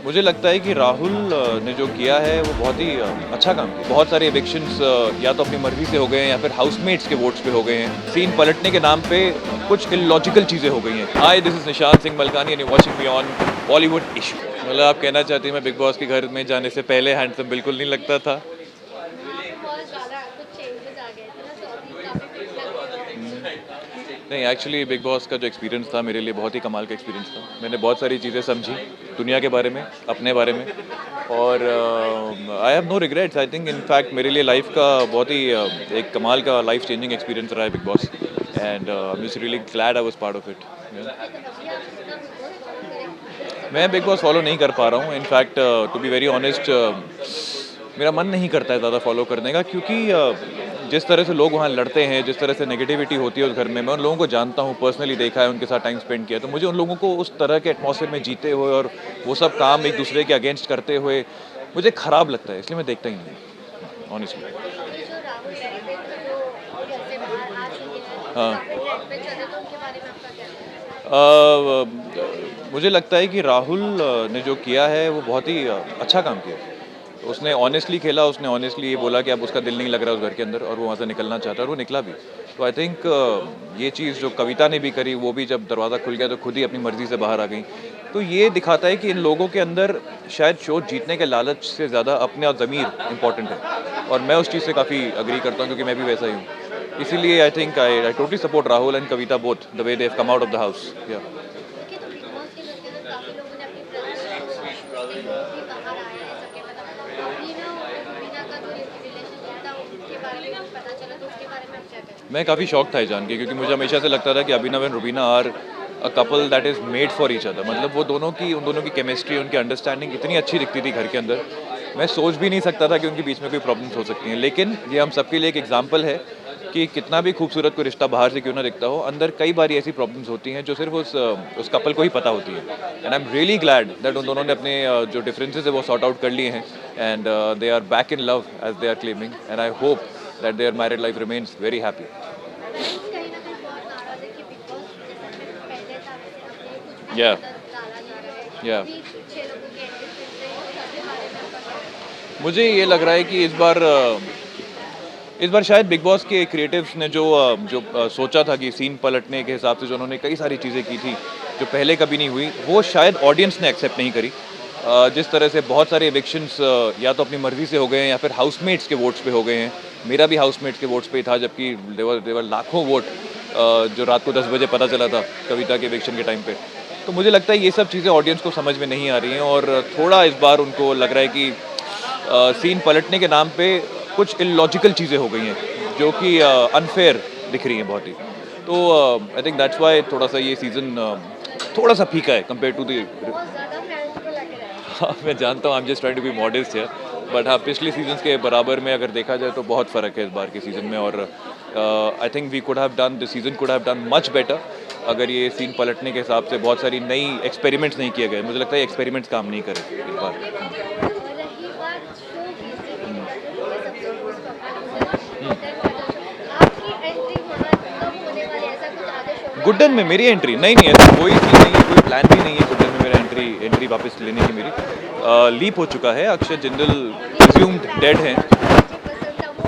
मुझे लगता है कि राहुल ने जो किया है वो बहुत ही अच्छा काम किया। बहुत सारे इविक्शंस या तो अपनी मर्जी से हो गए हैं या फिर हाउसमेट्स के वोट्स पे हो गए हैं। सीन पलटने के नाम पे कुछ इलॉजिकल चीज़ें हो गई हैं। Hi, this is Nishant Singh Malkani and you watching me on Bollywood issue. मतलब आप कहना चाहती हैं मैं बिग बॉस के घर में जाने से पहले हैंडसम बिल्कुल नहीं लगता था। वहाँ पे बहुत ज़्यादा कुछ चेंजेस आ गए थे ना, तो अभी काफ़ी फिट लग रहे हो। नहीं, एक्चुअली बिग बॉस का जो एक्सपीरियंस था मेरे लिए बहुत ही कमाल का एक्सपीरियंस था। मैंने बहुत सारी चीज़ें समझी दुनिया के बारे में, अपने बारे में, और I have no regrets. I think in fact मेरे लिए लाइफ का बहुत ही एक कमाल का लाइफ चेंजिंग एक्सपीरियंस रहा है big boss, and I am just really glad I was part of it. लेकिन अभी आप कितना बिग बॉस फॉलो करेंगे? मैं बिग बॉस फॉलो नहीं कर पा रहा हूँ। In fact to be very honest, मेरा मन नहीं करता है ज़्यादा फॉलो करने का, क्योंकि जिस तरह से लोग वहाँ लड़ते हैं, जिस तरह से नेगेटिविटी होती है उस घर में, मैं उन लोगों को जानता हूँ, पर्सनली देखा है, उनके साथ टाइम स्पेंड किया, तो मुझे उन लोगों को उस तरह के एटमॉस्फेयर में जीते हुए और वो सब काम एक दूसरे के अगेंस्ट करते हुए मुझे ख़राब लगता है, इसलिए मैं देखता ही नहीं ऑनेस्टली। ये जो राहुल रैंपेज जो घर से बाहर आ चुके हैं, हाँ। काफ़ी ट्रेंड पे चले, तो उनके बारे में आपका क्या कहना है? मुझे लगता है कि राहुल ने जो किया है वो बहुत ही अच्छा काम किया। उसने ऑनेस्टली खेला, उसने ऑनेस्टली ये बोला कि अब उसका दिल नहीं लग रहा उस घर के अंदर और वो वहाँ से निकलना चाहता है, और वो निकला भी। तो आई थिंक ये चीज़ जो कविता ने भी करी, वो भी जब दरवाज़ा खुल गया तो खुद ही अपनी मर्ज़ी से बाहर आ गई। तो ये दिखाता है कि इन लोगों के अंदर शायद शो जीतने के लालच से ज़्यादा अपने और ज़मीर इम्पॉर्टेंट है, और मैं उस चीज़ से काफ़ी अग्री करता हूँ, क्योंकि मैं भी वैसा ही हूँ। इसीलिए I think I totally support Rahul and Kavita both the way they have come out of the house. या देखिए, तो बिग बॉस के घर के अंदर काफ़ी लोगों ने अपनी प्रेजेंस को इश्यूज के लोग भी बाहर आए हैं सबके, मतलब अभी ना रुबीना का जो रिलेशन था उसके बारे में कुछ पता चला, तो उसके बारे में आप क्या कहें? मैं काफ़ी शॉक था ये जान के, क्योंकि मुझे हमेशा से लगता था कि Abhinav and Rubina are a couple that is made for each other. मतलब वो दोनों की, उन दोनों की केमिस्ट्री, उनकी अंडरस्टैंडिंग इतनी अच्छी दिखती थी घर के अंदर। मैं सोच भी नहीं सकता था कि उनके बीच में कोई प्रॉब्लम्स हो सकती हैं, लेकिन ये हम सबके लिए एक एग्जाम्पल है कि कितना भी खूबसूरत कोई रिश्ता बाहर से क्यों ना दिखता हो, अंदर कई बार ऐसी प्रॉब्लम्स होती हैं जो सिर्फ उस कपल को ही पता होती है। And I am really glad that उन दोनों ने अपने जो डिफरेंसेस है वो सॉर्ट आउट कर लिए हैं, and they are back in love as they are claiming, and I hope that their married life remains very happy. लेकिन कहीं न कहीं बहुत नाराज़ है कि बिग बॉस जैसे पहले था वैसे अब कुछ भी Yeah. डाला जा रहा है। Yeah. अभी 6 लोगों के एग्जिट मिल रहे हैं, तो सबके बारे में आपका क्या कहना है? मुझे ये लग रहा है कि इस बार शायद बिग बॉस के क्रिएटिव्स ने जो सोचा था कि सीन पलटने के हिसाब से जो उन्होंने कई सारी चीज़ें की थी जो पहले कभी नहीं हुई, वो शायद ऑडियंस ने एक्सेप्ट नहीं करी। जिस तरह से बहुत सारे इविक्शंस या तो अपनी मर्जी से हो गए हैं या फिर हाउसमेट्स के वोट्स पे हो गए हैं। मेरा भी हाउसमेट्स के वोट्स पे ही था, जबकि देवर लाखों वोट जो रात को 10 बजे पता चला था कविता के इविक्शन के टाइम पे। तो मुझे लगता है ये सब चीज़ें ऑडियंस को समझ में नहीं आ रही हैं, और थोड़ा इस बार उनको लग रहा है कि सीन पलटने के नाम पे कुछ इलॉजिकल चीज़ें हो गई हैं जो कि अनफेयर दिख रही हैं बहुत ही। तो आई थिंक दैट्स वाई थोड़ा सा ये सीज़न थोड़ा सा फीका है कंपेयर टू द। बहुत ज़्यादा फैंस को लग रहा है। हाँ, मैं जानता हूँ, I am just trying to be modest here, but हाँ, पिछले सीजन्स के बराबर में अगर देखा जाए तो बहुत फ़र्क है इस बार के सीज़न में, और I think we could have done, the season could have done much better अगर ये सीन पलटने के हिसाब से बहुत सारी नई एक्सपेरिमेंट्स नहीं किए गए। मुझे लगता है एक्सपेरिमेंट्स काम नहीं करे इस बार। रही बात शो की, सबसे मोस्ट आपकी एंट्री वहाँ कब होने वाली है? ऐसा कुछ आगे शो में गुड्डन में मेरी एंट्री नहीं, ऐसा कोई चीज़ नहीं है, कोई प्लान भी नहीं है गुड्डन में मेरा एंट्री वापस लेने की। मेरी लीप हो चुका है, अक्षय जिंदल रिज्यूम्ड डेड हैं,